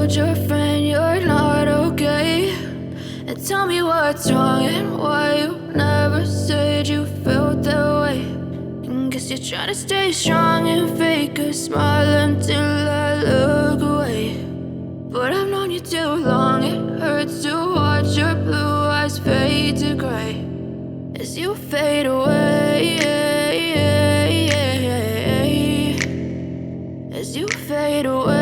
told your friend you're not okay? And tell me what's wrong and why you never said you felt that way. And guess you're trying to stay strong and fake a smile until I look away. But I've known you too long, it hurts to watch your blue eyes fade to gray as you fade away, as you fade away.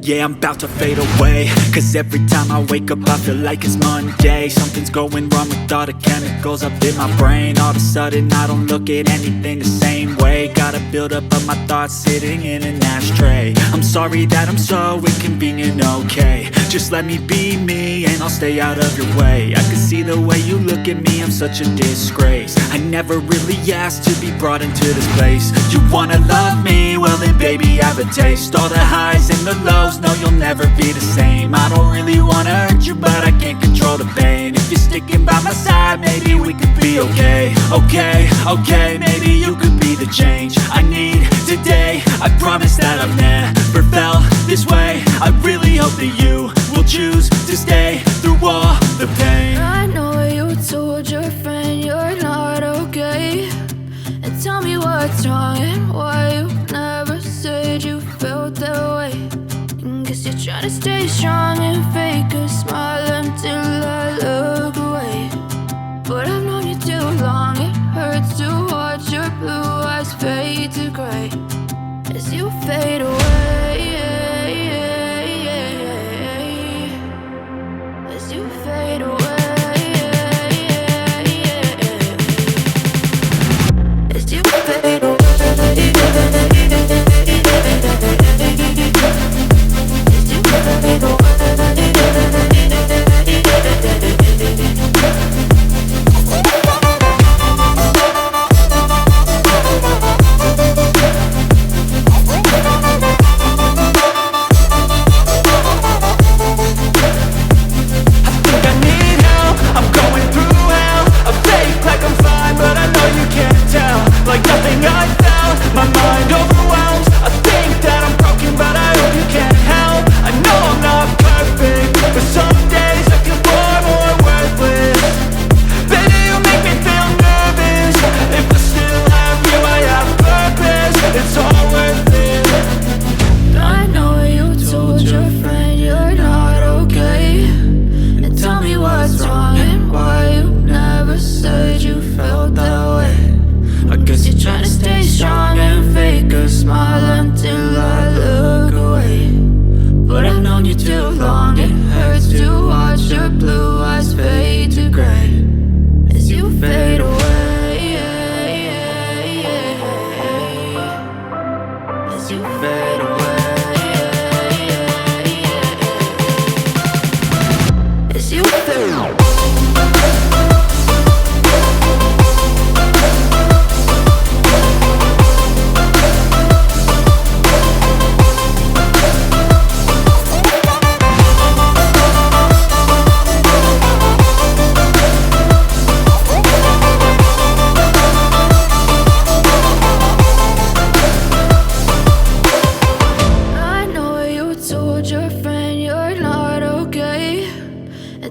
Yeah, I'm about to fade away, cause every time I wake up I feel like it's Monday. Something's going wrong with all the chemicals up in my brain. All of a sudden I don't look at anything the same way. Gotta build up of my thoughts sitting in an ashtray. I'm sorry that I'm so inconvenient, okay? Just let me be me and I'll stay out of your way. I can see the way you look at me, I'm such a disgrace. I never really asked to be brought into this place. You wanna love me? Well then baby, have a taste. All the highs and the lows, no, you'll never be the same. I don't really wanna hurt you, but I can't control the pain. If you're sticking by my side, maybe we could be okay. Okay, maybe you could be the change I need today. I promise that I've never felt this way. I really hope that you will choose to stay through all the pain. I know you told your friend you're not okay. And tell me what's wrong and why you never said you felt that way. Guess you're trying to stay strong and fake a smile until I look away. But I've known you too long, it hurts to watch your blue eyes fade to gray as you fade away, as you fade away, as you fade away.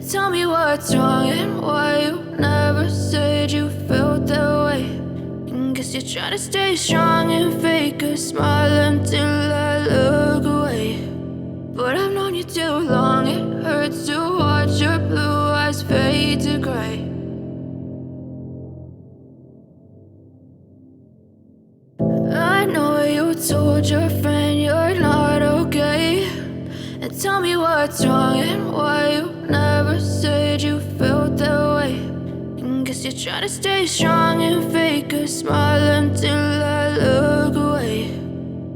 Tell me what's wrong and why you never said you felt that way. And guess you're trying to stay strong and fake a smile until I look away. But I've known you too long, it hurts to watch your blue eyes fade to gray. I know you told your friend you're not okay. And tell me what's wrong and why you never said you felt that way. And guess you're trying to stay strong and fake a smile until I look away.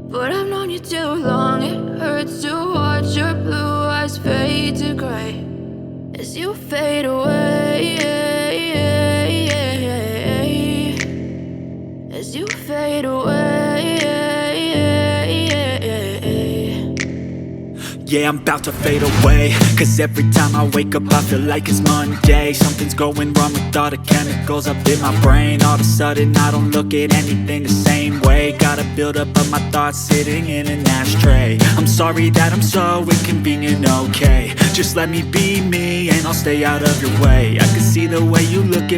But I've known you too long, it hurts to watch your blue eyes fade to gray as you fade away, as you fade away. Yeah, I'm about to fade away, cause every time I wake up I feel like it's Monday. Something's going wrong with all the chemicals up in my brain. All of a sudden I don't look at anything the same way. Gotta buildup of my thoughts sitting in an ashtray. I'm sorry that I'm so inconvenient, okay. Just let me be me and I'll stay out of your way. I can see the way you look at me.